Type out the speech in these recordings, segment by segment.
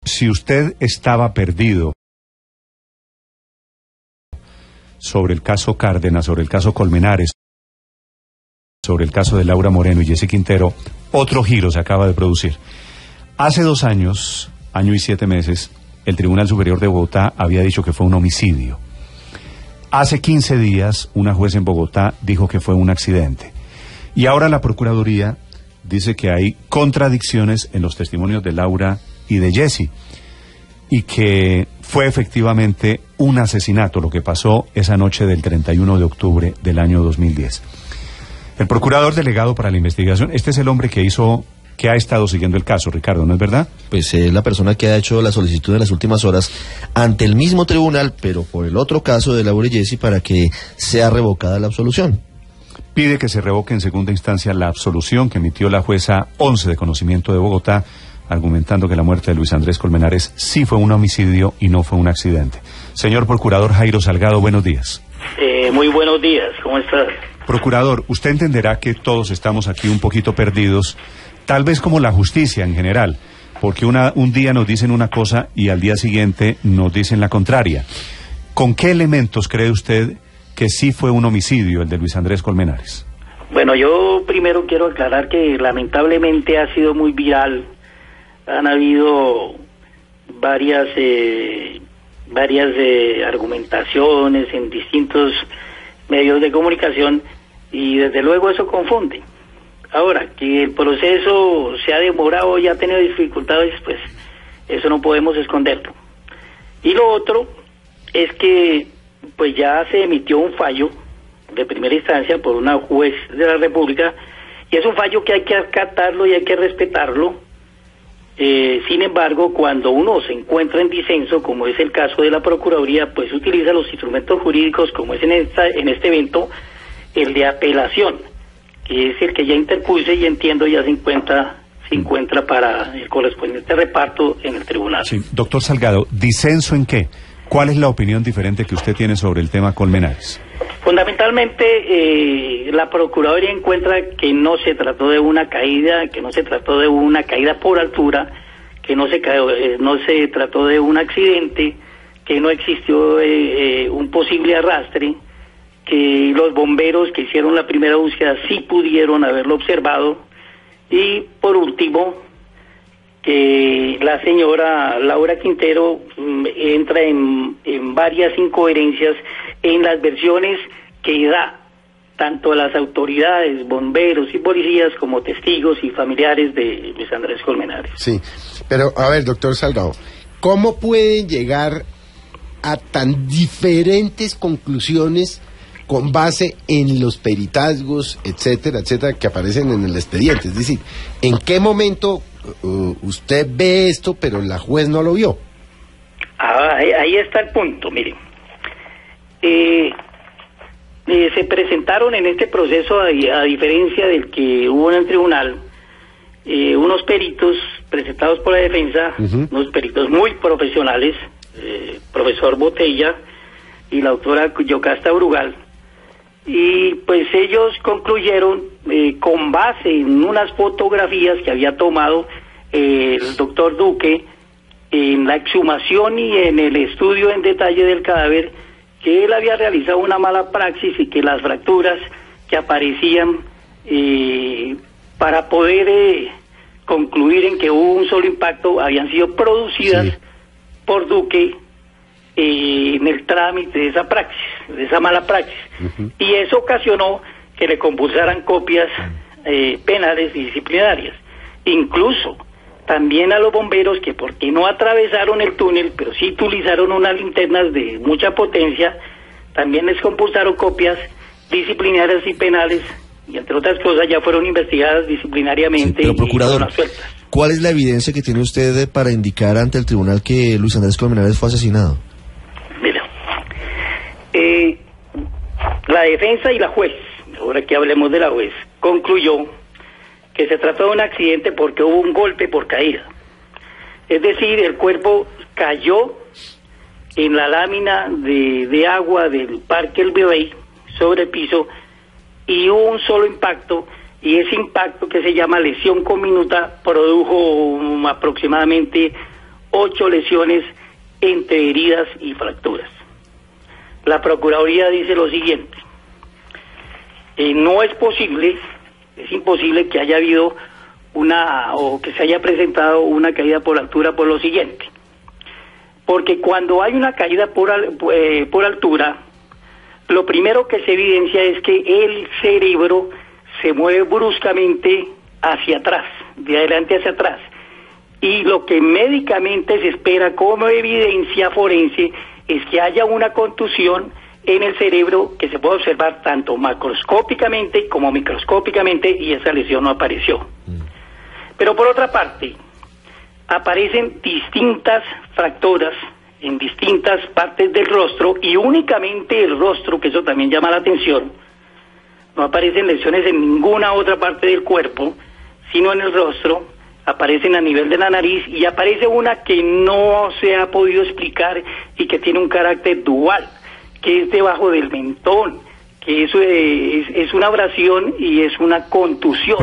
Si usted estaba perdido sobre el caso Cárdenas, sobre el caso Colmenares, sobre el caso de Laura Moreno y Jessy Quintero, otro giro se acaba de producir. Hace 2 años, año y 7 meses, el Tribunal Superior de Bogotá había dicho que fue un homicidio. Hace 15 días, una juez en Bogotá dijo que fue un accidente. Y ahora la Procuraduría dice que hay contradicciones en los testimonios de Laura y de Jessy, y que fue efectivamente un asesinato lo que pasó esa noche del 31 de octubre del año 2010. El procurador delegado para la investigación, este es el hombre que ha estado siguiendo el caso, Ricardo, ¿no es verdad? Pues es la persona que ha hecho la solicitud en las últimas horas ante el mismo tribunal, pero por el otro caso de Laura y Jessy, para que sea revocada la absolución. Pide que se revoque en segunda instancia la absolución que emitió la jueza 11 de conocimiento de Bogotá, argumentando que la muerte de Luis Andrés Colmenares sí fue un homicidio y no fue un accidente. Señor Procurador Jairo Salgado, buenos días. Muy buenos días, ¿cómo estás? Procurador, usted entenderá que todos estamos aquí un poquito perdidos, tal vez como la justicia en general, porque un día nos dicen una cosa y al día siguiente nos dicen la contraria. ¿Con qué elementos cree usted que sí fue un homicidio el de Luis Andrés Colmenares? Bueno, yo primero quiero aclarar que lamentablemente ha sido muy viral. Han habido varias argumentaciones en distintos medios de comunicación y desde luego eso confunde. Ahora, que el proceso se ha demorado y ha tenido dificultades, pues eso no podemos esconderlo. Y lo otro es que pues ya se emitió un fallo de primera instancia por una juez de la República y es un fallo que hay que acatarlo y hay que respetarlo. Sin embargo, cuando uno se encuentra en disenso, como es el caso de la Procuraduría, pues utiliza los instrumentos jurídicos, como es en este evento, el de apelación, que es el que ya interpuse y entiendo ya se encuentra para el correspondiente reparto en el tribunal. Sí, doctor Salgado, ¿disenso en qué? ¿Cuál es la opinión diferente que usted tiene sobre el tema Colmenares? Fundamentalmente, la Procuraduría encuentra que no se trató de una caída, por altura, que no se trató de un accidente, que no existió un posible arrastre, que los bomberos que hicieron la primera búsqueda sí pudieron haberlo observado, y por último, que la señora Laura Quintero entra en varias incoherencias en las versiones que da tanto a las autoridades, bomberos y policías como testigos y familiares de Luis Andrés Colmenares. Sí, pero a ver, doctor Salgado, ¿cómo pueden llegar a tan diferentes conclusiones con base en los peritazgos, etcétera, etcétera, que aparecen en el expediente? Es decir, ¿en qué momento usted ve esto, pero la juez no lo vio? Ahí está el punto, mire. Se presentaron en este proceso, a diferencia del que hubo en el tribunal, unos peritos presentados por la defensa, unos peritos muy profesionales, profesor Botella y la autora Yocasta Brugal, y pues ellos concluyeron con base en unas fotografías que había tomado el doctor Duque en la exhumación y en el estudio en detalle del cadáver, que él había realizado una mala praxis y que las fracturas que aparecían para poder concluir en que hubo un solo impacto habían sido producidas por Duque en el trámite de esa praxis, de esa mala praxis, y eso ocasionó que le compulsaran copias penales y disciplinarias. Incluso también a los bomberos, que porque no atravesaron el túnel, pero sí utilizaron unas linternas de mucha potencia, también les compulsaron copias disciplinarias y penales, y entre otras cosas ya fueron investigadas disciplinariamente. Sí, pero, procurador, ¿cuál es la evidencia que tiene usted para indicar ante el tribunal que Luis Andrés Colmenares fue asesinado? Mira, la defensa y la juez, ahora que hablemos de la juez, concluyó que se trató de un accidente porque hubo un golpe por caída. Es decir, el cuerpo cayó en la lámina de agua del Parque El Virrey sobre el piso, y hubo un solo impacto, y ese impacto, que se llama lesión conminuta, produjo aproximadamente 8 lesiones entre heridas y fracturas. La Procuraduría dice lo siguiente: no es posible, es imposible que haya habido o que se haya presentado una caída por altura por lo siguiente. Porque cuando hay una caída por altura, lo primero que se evidencia es que el cerebro se mueve bruscamente hacia atrás, de adelante hacia atrás. Y lo que médicamente se espera como evidencia forense es que haya una contusión en el cerebro que se puede observar tanto macroscópicamente como microscópicamente, y esa lesión no apareció. Pero por otra parte, aparecen distintas fracturas en distintas partes del rostro, y únicamente el rostro, que eso también llama la atención. No aparecen lesiones en ninguna otra parte del cuerpo, sino en el rostro. Aparecen a nivel de la nariz, y aparece una que no se ha podido explicar y que tiene un carácter dual, que es debajo del mentón, que eso es una abrasión y es una contusión.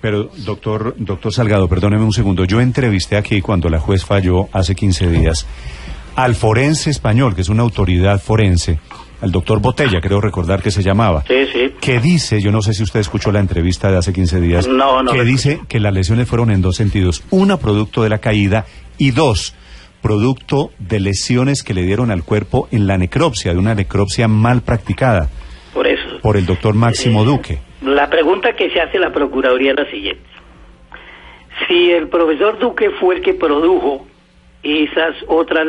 Pero doctor Salgado, perdóneme un segundo. Yo entrevisté aquí, cuando la juez falló hace 15 días, al forense español, que es una autoridad forense, al doctor Botella, creo recordar que se llamaba. Sí. Que dice, yo no sé si usted escuchó la entrevista de hace 15 días, no, que dice que las lesiones fueron en 2 sentidos. Una, producto de la caída, y 2, producto de lesiones que le dieron al cuerpo en la necropsia, de una necropsia mal practicada. Por eso. Por el doctor Máximo Duque. La pregunta que se hace la Procuraduría es la siguiente: si el profesor Duque fue el que produjo esas otras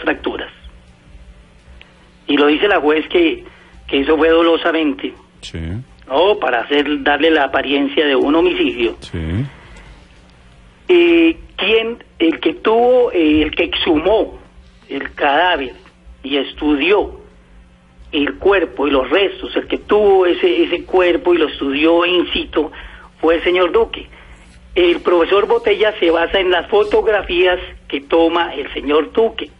fracturas, y lo dice la juez que eso fue dolosamente, sí, no para darle la apariencia de un homicidio, sí, el que exhumó el cadáver y estudió el cuerpo y los restos, el que tuvo ese cuerpo y lo estudió in situ, fue el señor Duque. El profesor Botella se basa en las fotografías que toma el señor Duque,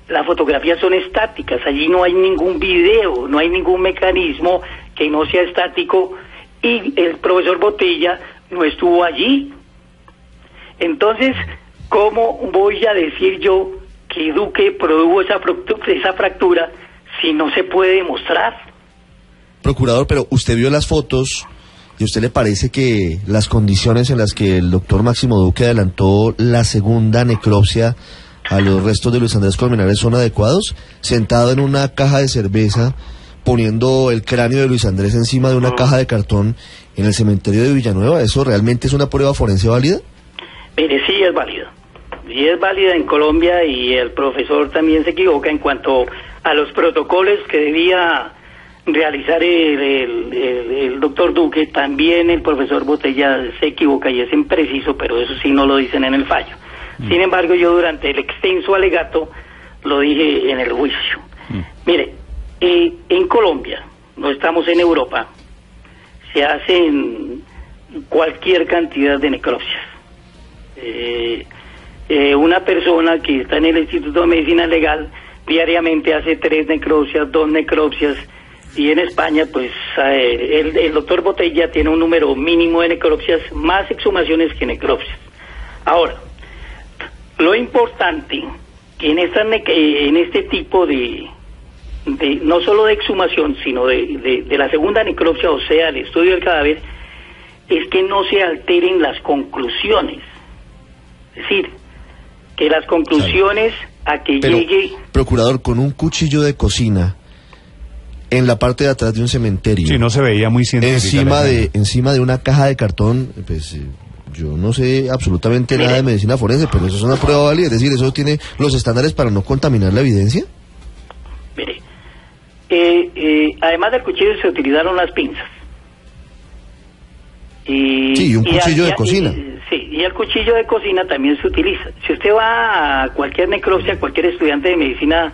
las fotografías son estáticas, allí no hay ningún video, no hay ningún mecanismo que no sea estático, y el profesor Botella no estuvo allí. Entonces, ¿cómo voy a decir yo que Duque produjo esa fractura si no se puede demostrar? Procurador, pero usted vio las fotos, ¿y a usted le parece que las condiciones en las que el doctor Máximo Duque adelantó la segunda necropsia a los restos de Luis Andrés Colmenares son adecuados? Sentado en una caja de cerveza, poniendo el cráneo de Luis Andrés encima de una caja de cartón en el cementerio de Villanueva, ¿eso realmente es una prueba forense válida? Mire, sí es válida. Sí es válida en Colombia, y el profesor también se equivoca en cuanto a los protocolos que debía realizar el doctor Duque. También el profesor Botella se equivoca y es impreciso, pero eso sí no lo dicen en el fallo. Sin embargo, yo durante el extenso alegato lo dije en el juicio. Mire, en Colombia, no estamos en Europa, se hacen cualquier cantidad de necropsias. Una persona que está en el Instituto de Medicina Legal diariamente hace 3 necropsias, 2 necropsias, y en España pues el doctor Botella tiene un número mínimo de necropsias, más exhumaciones que necropsias. Ahora, lo importante que en este tipo de no solo de exhumación, sino de la segunda necropsia, o sea, el estudio del cadáver, es que no se alteren las conclusiones. Es decir, que las conclusiones a que llegue... Procurador, con un cuchillo de cocina en la parte de atrás de un cementerio... Sí, no se veía muy científica. Encima de una caja de cartón, pues... yo no sé absolutamente nada de medicina forense, pero eso es una prueba válida, es decir, ¿eso tiene los estándares para no contaminar la evidencia? Mire, además del cuchillo se utilizaron las pinzas. Sí, un cuchillo de cocina. Y el cuchillo de cocina también se utiliza. Si usted va a cualquier necropsia, cualquier estudiante de medicina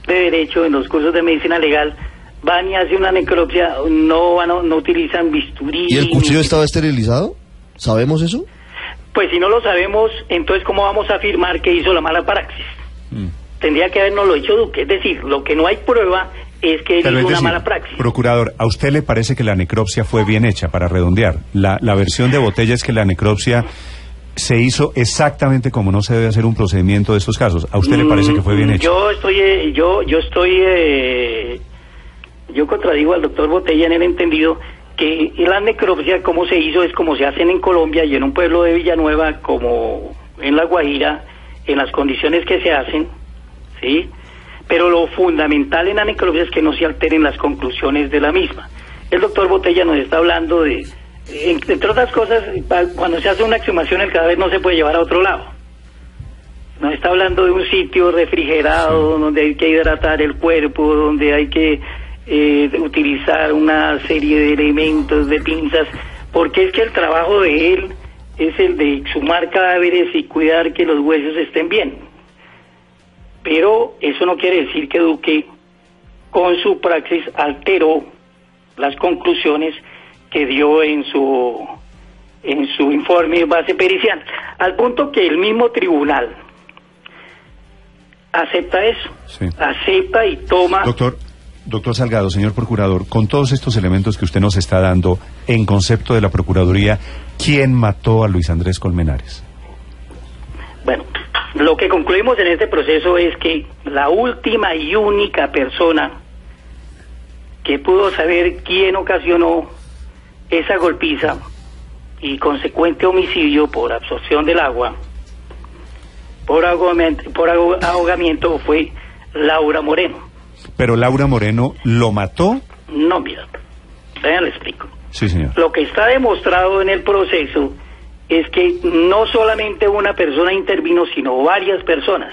de derecho, en los cursos de medicina legal, van y hacen una necropsia, no utilizan bisturí. ¿Y el cuchillo estaba esterilizado? ¿Sabemos eso? Pues si no lo sabemos, entonces ¿cómo vamos a afirmar que hizo la mala praxis? tendría que habernoslo hecho Duque. Es decir, lo que no hay prueba es que él hizo una mala praxis. Procurador, ¿a usted le parece que la necropsia fue bien hecha, para redondear? La versión de Botella es que la necropsia se hizo exactamente como no se debe hacer un procedimiento de estos casos. ¿A usted le parece que fue bien hecha? Yo contradigo al doctor Botella en el entendido que la necropsia como se hizo es como se hacen en Colombia y en un pueblo de Villanueva como en La Guajira, en las condiciones que se hacen, ¿sí? Pero lo fundamental en la necropsia es que no se alteren las conclusiones de la misma. El doctor Botella nos está hablando de, entre otras cosas, cuando se hace una exhumación el cadáver no se puede llevar a otro lado. Nos está hablando de un sitio refrigerado, sí, donde hay que hidratar el cuerpo, donde hay que utilizar una serie de elementos, de pinzas, porque es que el trabajo de él es el de exhumar cadáveres y cuidar que los huesos estén bien. Pero eso no quiere decir que Duque, con su praxis, alteró las conclusiones que dio en su informe base pericial, al punto que el mismo tribunal acepta eso, sí, acepta y toma. Doctor Salgado, señor procurador, con todos estos elementos que usted nos está dando, en concepto de la Procuraduría, ¿quién mató a Luis Andrés Colmenares? Bueno, lo que concluimos en este proceso es que la última y única persona que pudo saber quién ocasionó esa golpiza y consecuente homicidio por absorción del agua, por ahogamiento, fue Laura Moreno. ¿Pero Laura Moreno lo mató? No, mira, le explico. Sí, señor. Lo que está demostrado en el proceso es que no solamente una persona intervino, sino varias personas.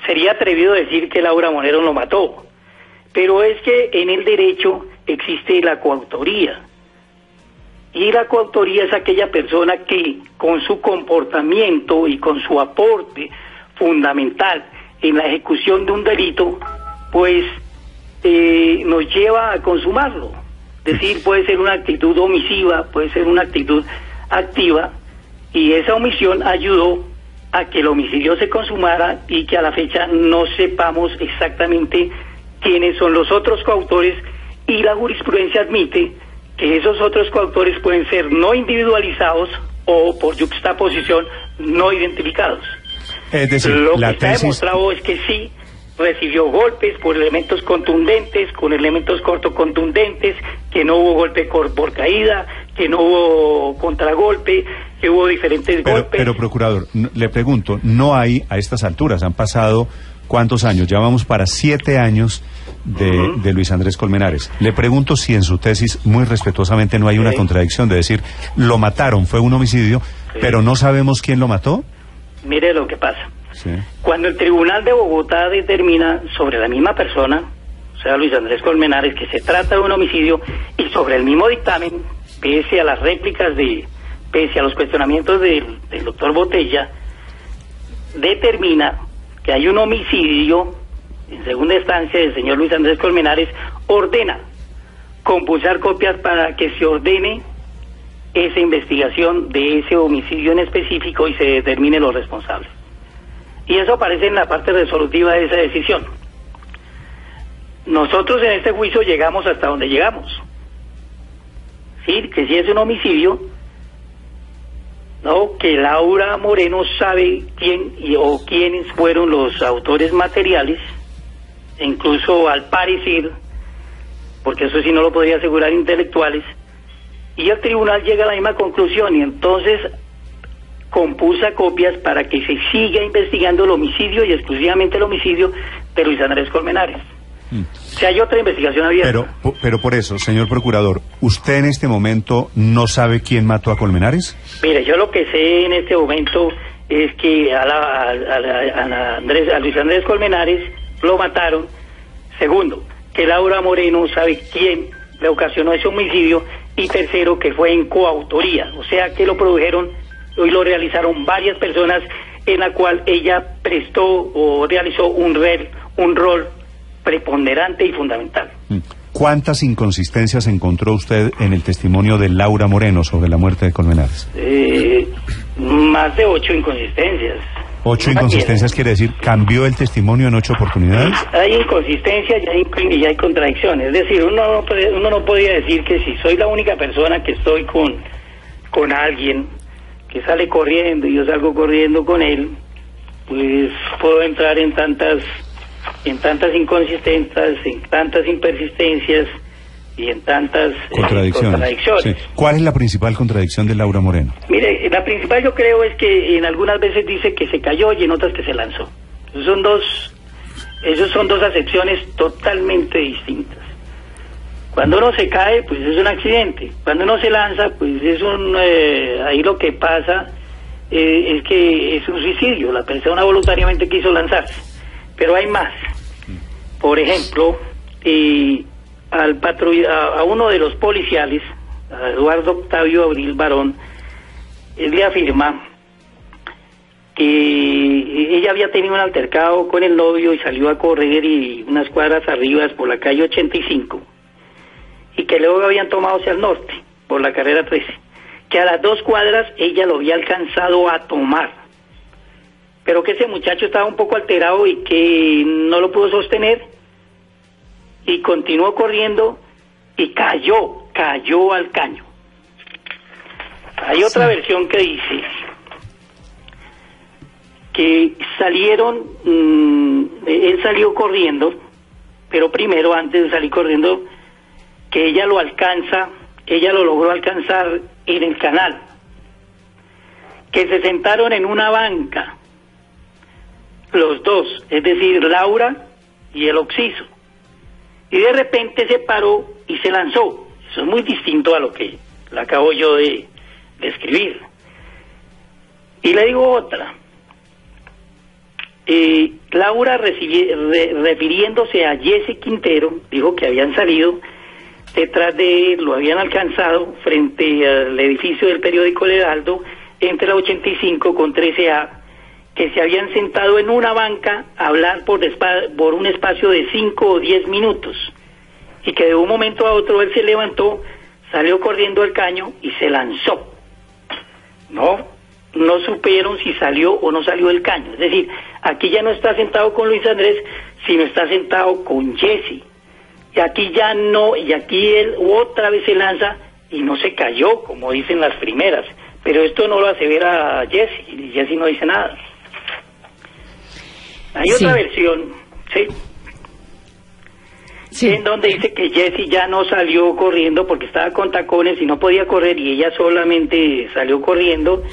Sería atrevido decir que Laura Moreno lo mató, pero es que en el derecho existe la coautoría. Y la coautoría es aquella persona que, con su comportamiento y con su aporte fundamental en la ejecución de un delito, pues nos lleva a consumarlo. Es decir, puede ser una actitud omisiva, puede ser una actitud activa, y esa omisión ayudó a que el homicidio se consumara y que a la fecha no sepamos exactamente quiénes son los otros coautores, y la jurisprudencia admite que esos otros coautores pueden ser no individualizados o, por yuxtaposición, no identificados. Es decir, lo que está demostrado es que sí recibió golpes por elementos contundentes, con elementos cortocontundentes, que no hubo golpe por caída, que no hubo contragolpe, que hubo diferentes golpes. Pero, procurador, le pregunto, no hay a estas alturas, han pasado ¿cuántos años? Ya vamos para 7 años de Luis Andrés Colmenares. Le pregunto si en su tesis, muy respetuosamente, no hay una contradicción de decir, lo mataron, fue un homicidio, pero no sabemos quién lo mató. Mire lo que pasa. Sí. Cuando el Tribunal de Bogotá determina sobre la misma persona, o sea, Luis Andrés Colmenares, que se trata de un homicidio, y sobre el mismo dictamen, pese a las réplicas pese a los cuestionamientos del doctor Botella, determina que hay un homicidio, en segunda instancia, del señor Luis Andrés Colmenares, ordena compulsar copias para que se ordene esa investigación de ese homicidio en específico y se determine los responsables. Y eso aparece en la parte resolutiva de esa decisión. Nosotros en este juicio llegamos hasta donde llegamos. Sí, que si es un homicidio, no, que Laura Moreno sabe quién o quiénes fueron los autores materiales, e incluso al parecer, porque eso sí no lo podría asegurar intelectuales, y el tribunal llega a la misma conclusión, y entonces compusa copias para que se siga investigando el homicidio y exclusivamente el homicidio de Luis Andrés Colmenares. Si hay otra investigación abierta. Pero por eso, señor procurador, ¿usted en este momento no sabe quién mató a Colmenares? Mire, yo lo que sé en este momento es que a Luis Andrés Colmenares lo mataron. Segundo, que Laura Moreno sabe quién le ocasionó ese homicidio. Y tercero, que fue en coautoría, o sea que lo produjeron y lo realizaron varias personas, en la cual ella prestó o realizó un rol preponderante y fundamental. ¿Cuántas inconsistencias encontró usted en el testimonio de Laura Moreno sobre la muerte de Colmenares? Más de 8 inconsistencias. 8 inconsistencias quiere decir, ¿cambió el testimonio en 8 oportunidades? Hay inconsistencias y hay contradicciones. Es decir, uno no podía decir que si soy la única persona que estoy con alguien que sale corriendo y yo salgo corriendo con él, pues puedo entrar en tantas inconsistencias, en tantas impersistencias y en tantas contradicciones. Sí. ¿Cuál es la principal contradicción de Laura Moreno? Mire, la principal yo creo es que en algunas veces dice que se cayó y en otras que se lanzó. Esos son dos acepciones totalmente distintas. Cuando uno se cae, pues es un accidente. Cuando uno se lanza, pues es ahí lo que pasa es que es un suicidio. La persona voluntariamente quiso lanzarse. Pero hay más. Por ejemplo, a uno de los policiales, a Eduardo Octavio Abril Barón, él le afirma que ella había tenido un altercado con el novio y salió a correr y unas cuadras arriba por la calle 85 y que luego habían tomado hacia el norte por la carrera 13, que a las 2 cuadras ella lo había alcanzado a tomar, pero que ese muchacho estaba un poco alterado y que no lo pudo sostener y continuó corriendo y cayó al caño. Hay otra versión que dice que él salió corriendo, pero primero, antes de salir corriendo, que ella lo logró alcanzar en el canal, que se sentaron en una banca, los dos, es decir, Laura y el occiso, y de repente se paró y se lanzó. Eso es muy distinto a lo que le acabo yo de escribir. Y le digo otra. Laura, refiriéndose a Jesse Quintero, dijo que habían salido detrás de él, lo habían alcanzado frente al edificio del periódico El Heraldo, entre la 85 con 13A, que se habían sentado en una banca a hablar por un espacio de 5 o 10 minutos, y que de un momento a otro él se levantó, salió corriendo al caño y se lanzó. No supieron si salió o no salió del caño. Es decir, aquí ya no está sentado con Luis Andrés, sino está sentado con Jesse. Y aquí ya no, y aquí él otra vez se lanza y no se cayó, como dicen las primeras. Pero esto no lo asevera Jesse, y Jesse no dice nada. Hay otra versión, ¿sí? En donde dice que Jesse ya no salió corriendo porque estaba con tacones y no podía correr, y ella solamente salió corriendo,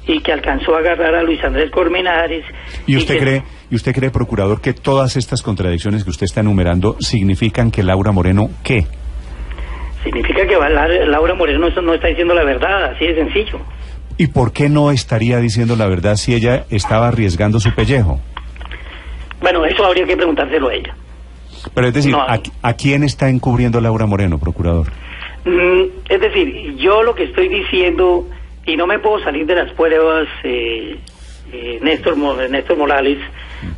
y que alcanzó a agarrar a Luis Andrés Colmenares. ¿Y usted cree, procurador, que todas estas contradicciones que usted está enumerando significan que Laura Moreno, ¿qué? Significa que Laura Moreno no está diciendo la verdad, así de sencillo. ¿Y por qué no estaría diciendo la verdad si ella estaba arriesgando su pellejo? Bueno, eso habría que preguntárselo a ella. Pero es decir, ¿a quién está encubriendo Laura Moreno, procurador? Es decir, yo lo que estoy diciendo, y no me puedo salir de las pruebas, Néstor Morales,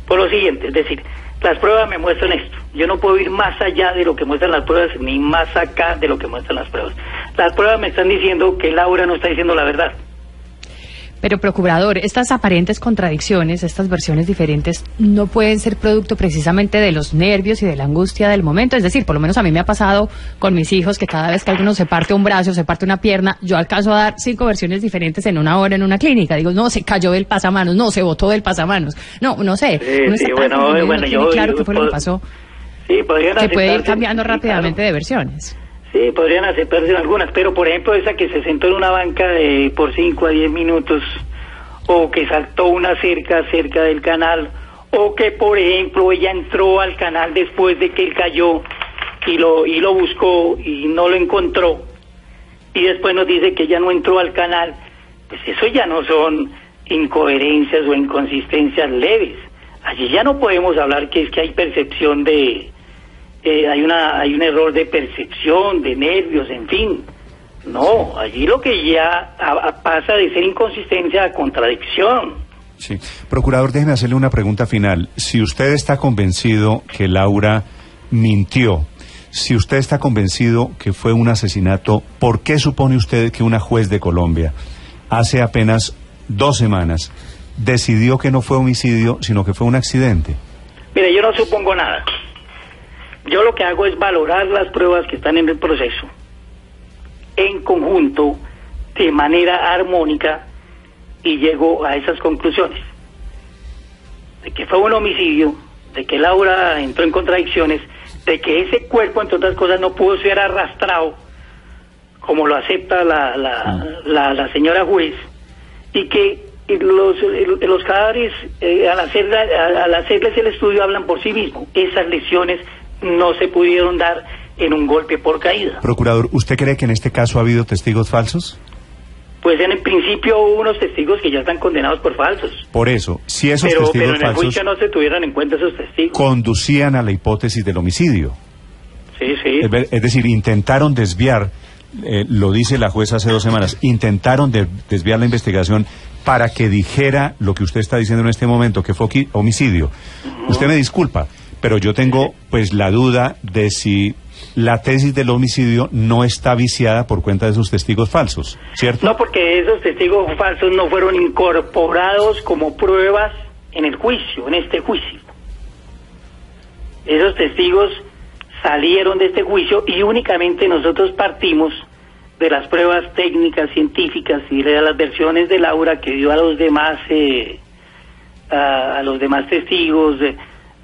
por lo siguiente, es decir, las pruebas me muestran esto. Yo no puedo ir más allá de lo que muestran las pruebas, ni más acá de lo que muestran las pruebas. Las pruebas me están diciendo que Laura no está diciendo la verdad. Pero, procurador, estas aparentes contradicciones, estas versiones diferentes, no pueden ser producto precisamente de los nervios y de la angustia del momento. Es decir, por lo menos a mí me ha pasado con mis hijos que cada vez que alguno se parte un brazo, se parte una pierna, yo alcanzo a dar 5 versiones diferentes en una hora en una clínica. Digo, no, se cayó del pasamanos, no, se botó del pasamanos. No sé. Claro qué fue lo que pasó. Sí, que puede ir cambiando rápidamente de versiones. Sí, podrían aceptarse algunas, pero por ejemplo esa que se sentó en una banca por 5 a 10 minutos, o que saltó una cerca del canal, o que por ejemplo ella entró al canal después de que él cayó y lo buscó y no lo encontró, y después nos dice que ella no entró al canal, pues eso ya no son incoherencias o inconsistencias leves. Allí ya no podemos hablar que es que hay percepción de... hay un error de percepción, de nervios, en fin. No, allí lo que ya pasa de ser inconsistencia a contradicción. Sí. Procurador, déjeme hacerle una pregunta final. Si usted está convencido que Laura mintió, si usted está convencido que fue un asesinato, ¿por qué supone usted que una juez de Colombia hace apenas 2 semanas decidió que no fue homicidio, sino que fue un accidente? Mire, yo no supongo nada. Yo lo que hago es valorar las pruebas que están en el proceso en conjunto, de manera armónica, y llego a esas conclusiones. De que fue un homicidio, de que Laura entró en contradicciones, de que ese cuerpo, entre otras cosas, no pudo ser arrastrado, como lo acepta la señora juez, y que los cadáveres, al hacerles el estudio, hablan por sí mismos. Esas lesiones no se pudieron dar en un golpe por caída. Procurador, ¿usted cree que en este caso ha habido testigos falsos? Pues en el principio hubo unos testigos que ya están condenados por falsos. Por eso, si esos testigos pero en el falsos juicio no se tuvieran en cuenta esos testigos. Conducían a la hipótesis del homicidio. Sí, sí. Es decir, intentaron desviar, lo dice la jueza hace 2 semanas, intentaron desviar la investigación para que dijera lo que usted está diciendo en este momento, que fue homicidio. Usted me disculpa, pero yo tengo pues la duda de si la tesis del homicidio no está viciada por cuenta de esos testigos falsos, ¿cierto? No, porque esos testigos falsos no fueron incorporados como pruebas en el juicio, en este juicio. Esos testigos salieron de este juicio y únicamente nosotros partimos de las pruebas técnicas, científicas y de las versiones de Laura que dio a los demás testigos,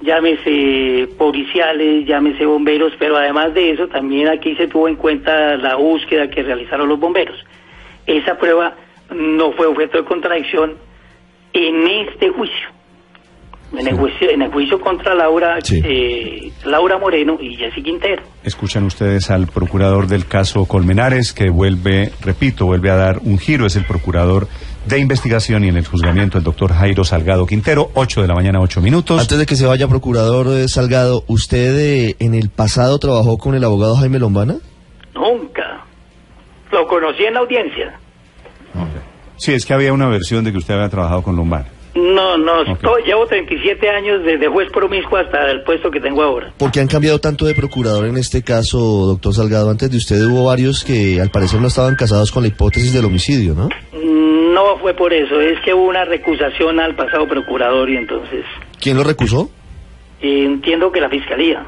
llámese policiales, llámese bomberos, pero además de eso también aquí se tuvo en cuenta la búsqueda que realizaron los bomberos. Esa prueba no fue objeto de contradicción en este juicio. En el juicio contra Laura, sí. Laura Moreno y Jessy Quintero. Escuchan ustedes al procurador del caso Colmenares, que vuelve a dar un giro. Es el procurador de investigación y en el juzgamiento el doctor Jairo Salgado Quintero. 8 de la mañana, 8 minutos. Antes de que se vaya, procurador Salgado, ¿usted en el pasado trabajó con el abogado Jaime Lombana? Nunca. Lo conocí en la audiencia. Okay. Sí, es que había una versión de que usted había trabajado con Lombana. No, llevo 37 años desde juez promiscuo hasta el puesto que tengo ahora. ¿Por qué han cambiado tanto de procurador en este caso, doctor Salgado? Antes de usted hubo varios que al parecer no estaban casados con la hipótesis del homicidio, ¿no? No fue por eso, es que hubo una recusación al pasado procurador y entonces... ¿Quién lo recusó? Entiendo que la fiscalía.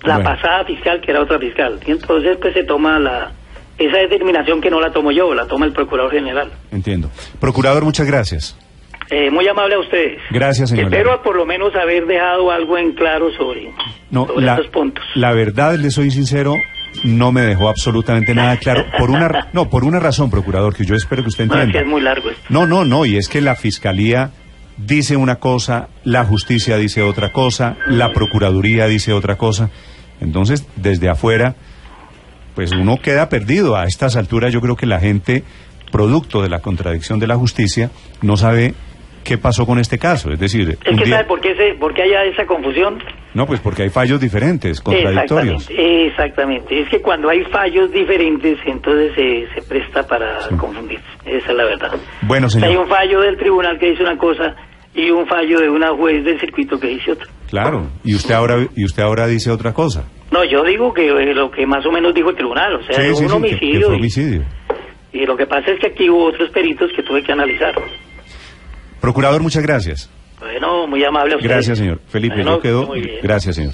La pasada fiscal, que era otra fiscal. Y entonces pues se toma esa determinación que no la tomo yo, la toma el procurador general. Entiendo. Procurador, muchas gracias. Muy amable a ustedes. Gracias, señor. Espero por lo menos haber dejado algo en claro sobre estos puntos. La verdad, le soy sincero, no me dejó absolutamente nada claro. Por una razón, procurador, que yo espero que usted entienda. Es que es muy largo esto. No, y es que la fiscalía dice una cosa, la justicia dice otra cosa, la procuraduría dice otra cosa. Entonces, desde afuera, pues uno queda perdido. A estas alturas yo creo que la gente, producto de la contradicción de la justicia, no sabe qué pasó con este caso. Es decir, ¿sabe por qué hay esa confusión? No, pues porque hay fallos diferentes, contradictorios. Exactamente. Es que cuando hay fallos diferentes, entonces se presta para confundirse. Esa es la verdad. Bueno, señor. Hay un fallo del tribunal que dice una cosa y un fallo de una juez del circuito que dice otra. Claro. Y usted ahora dice otra cosa. No, yo digo que lo que más o menos dijo el tribunal, o sea, un homicidio. Que fue homicidio. Y lo que pasa es que aquí hubo otros peritos que tuve que analizar. Procurador, muchas gracias. Bueno, muy amable a usted. Gracias, señor. Felipe, yo quedo. Gracias, señor.